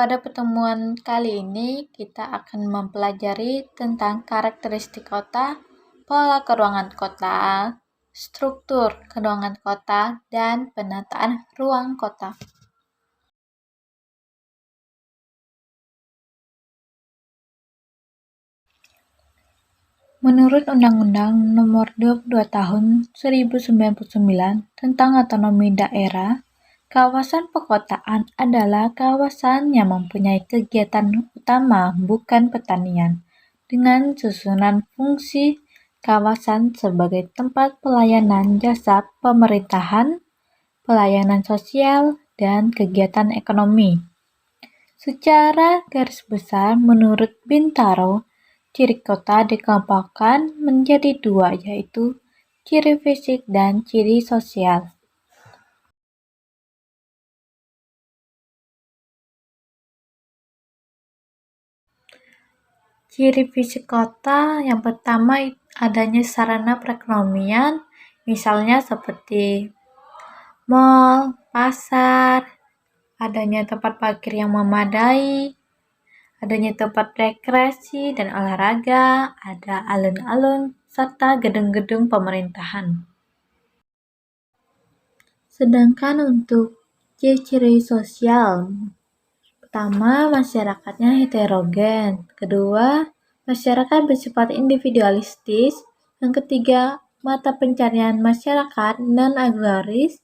Pada pertemuan kali ini, kita akan mempelajari tentang karakteristik kota, pola keruangan kota, struktur keruangan kota, dan penataan ruang kota. Menurut Undang-Undang Nomor 22 Tahun 1999 tentang Otonomi Daerah, kawasan perkotaan adalah kawasan yang mempunyai kegiatan utama bukan pertanian, dengan susunan fungsi kawasan sebagai tempat pelayanan jasa pemerintahan, pelayanan sosial, dan kegiatan ekonomi. Secara garis besar, menurut Bintaro, ciri kota dikelompokkan menjadi dua, yaitu ciri fisik dan ciri sosial. Ciri fisik kota yang pertama adanya sarana perekonomian, misalnya seperti mal, pasar, adanya tempat parkir yang memadai, adanya tempat rekreasi dan olahraga, ada alun-alun, serta gedung-gedung pemerintahan. Sedangkan untuk ciri-ciri sosial, pertama, masyarakatnya heterogen. Kedua, masyarakat bersifat individualistis. Yang ketiga, mata pencarian masyarakat non-agraris.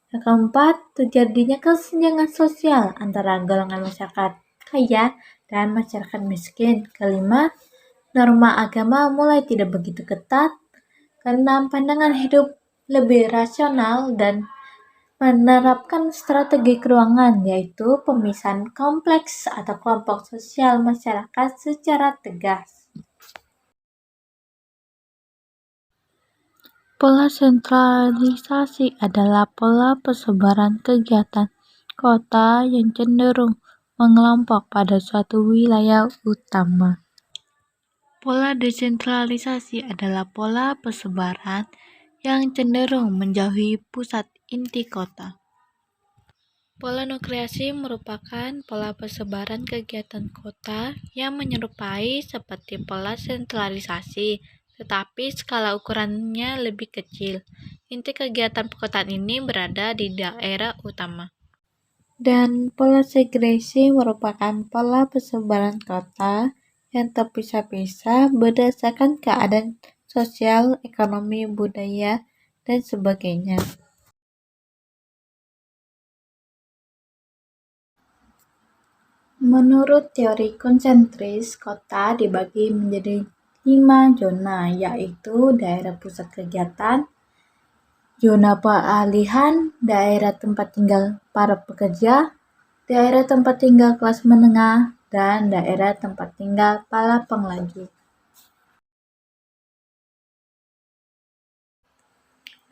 Yang keempat, terjadinya kesenjangan sosial antara golongan masyarakat kaya dan masyarakat miskin. Kelima, norma agama mulai tidak begitu ketat. Keenam, pandangan hidup lebih rasional dan menerapkan strategi keruangan, yaitu pemisahan kompleks atau kelompok sosial masyarakat secara tegas. Pola sentralisasi adalah pola persebaran kegiatan kota yang cenderung mengelompok pada suatu wilayah utama. Pola desentralisasi adalah pola persebaran yang cenderung menjauhi pusat inti kota. Pola nukleasi merupakan pola persebaran kegiatan kota yang menyerupai seperti pola sentralisasi, tetapi skala ukurannya lebih kecil. Inti kegiatan perkotaan ini berada di daerah utama. Dan pola segresi merupakan pola persebaran kota yang terpisah-pisah berdasarkan keadaan sosial, ekonomi, budaya, dan sebagainya. Menurut teori konsentris, kota dibagi menjadi 5 zona, yaitu daerah pusat kegiatan, zona peralihan, daerah tempat tinggal para pekerja, daerah tempat tinggal kelas menengah, dan daerah tempat tinggal para pengrajin.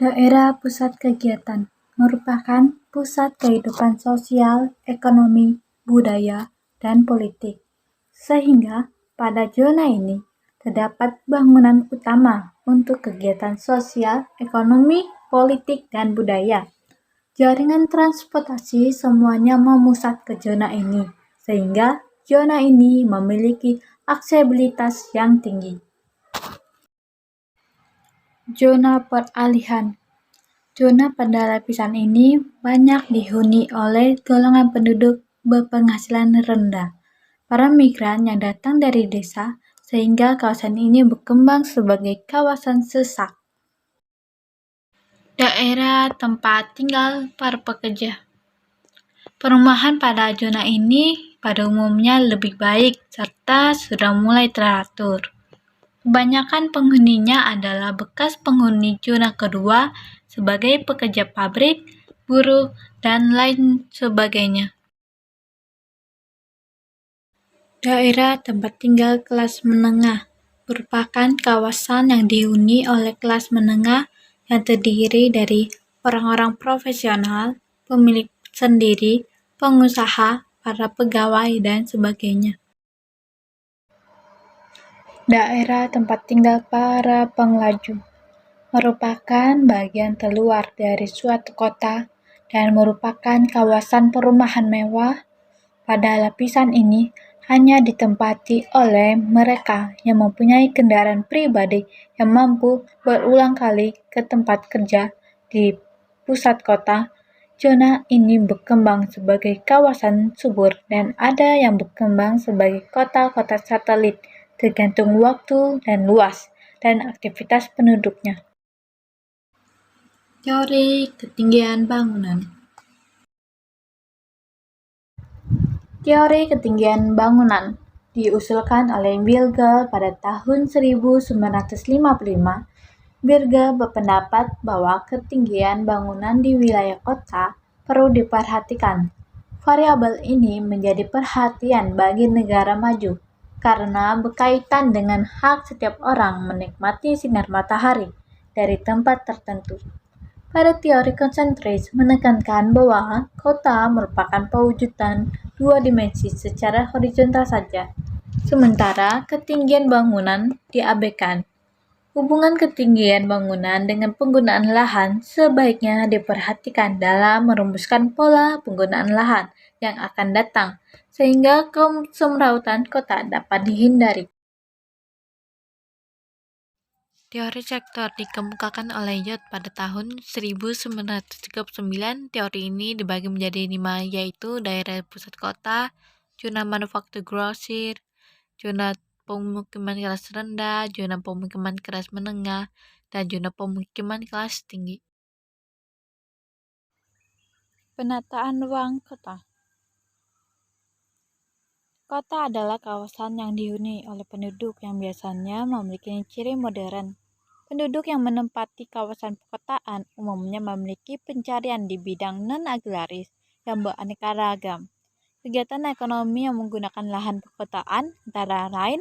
Daerah pusat kegiatan merupakan pusat kehidupan sosial, ekonomi, budaya, dan politik, sehingga pada zona ini terdapat bangunan utama untuk kegiatan sosial, ekonomi, politik, dan budaya. Jaringan transportasi semuanya memusat ke zona ini, sehingga zona ini memiliki aksesibilitas yang tinggi. Zona peralihan. Zona pada lapisan ini banyak dihuni oleh golongan penduduk berpenghasilan rendah, para migran yang datang dari desa, sehingga kawasan ini berkembang sebagai kawasan sesak. Daerah tempat tinggal para pekerja. Perumahan pada zona ini pada umumnya lebih baik serta sudah mulai teratur. Kebanyakan penghuninya adalah bekas penghuni zona kedua sebagai pekerja pabrik, buruh, dan lain sebagainya. Daerah tempat tinggal kelas menengah merupakan kawasan yang dihuni oleh kelas menengah yang terdiri dari orang-orang profesional, pemilik sendiri, pengusaha, para pegawai, dan sebagainya. Daerah tempat tinggal para penglaju merupakan bagian terluar dari suatu kota dan merupakan kawasan perumahan mewah, Pada lapisan ini hanya ditempati oleh mereka yang mempunyai kendaraan pribadi yang mampu berulang kali ke tempat kerja di pusat kota. Zona ini berkembang sebagai kawasan subur dan ada yang berkembang sebagai kota-kota satelit, tergantung waktu dan luas dan aktivitas penduduknya. Teori ketinggian bangunan. Teori ketinggian bangunan diusulkan oleh Wilgel pada tahun 1955. Wilgel berpendapat bahwa ketinggian bangunan di wilayah kota perlu diperhatikan. Variabel ini menjadi perhatian bagi negara maju karena berkaitan dengan hak setiap orang menikmati sinar matahari dari tempat tertentu. Pada teori konsentris menekankan bahwa kota merupakan pewujudan dua dimensi secara horizontal saja, sementara ketinggian bangunan diabaikan. Hubungan ketinggian bangunan dengan penggunaan lahan sebaiknya diperhatikan dalam merumuskan pola penggunaan lahan yang akan datang, sehingga kesemrautan kota dapat dihindari. Teori sektor dikemukakan oleh Yot pada tahun 1939. Teori ini dibagi menjadi 5, yaitu daerah pusat kota, zona manufaktur grosir, zona pemukiman kelas rendah, zona pemukiman kelas menengah, dan zona pemukiman kelas tinggi. Penataan ruang kota. Kota adalah kawasan yang dihuni oleh penduduk yang biasanya memiliki ciri modern. Penduduk yang menempati kawasan perkotaan umumnya memiliki pencarian di bidang non-agraris yang beraneka ragam. Kegiatan ekonomi yang menggunakan lahan perkotaan antara lain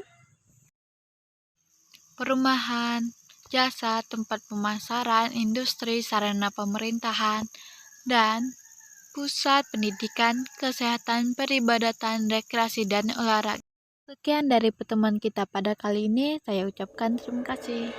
perumahan, jasa, tempat pemasaran, industri, sarana pemerintahan, dan pusat pendidikan, kesehatan, peribadatan, rekreasi, dan olahraga. Sekian dari pertemuan kita pada kali ini. Saya ucapkan terima kasih.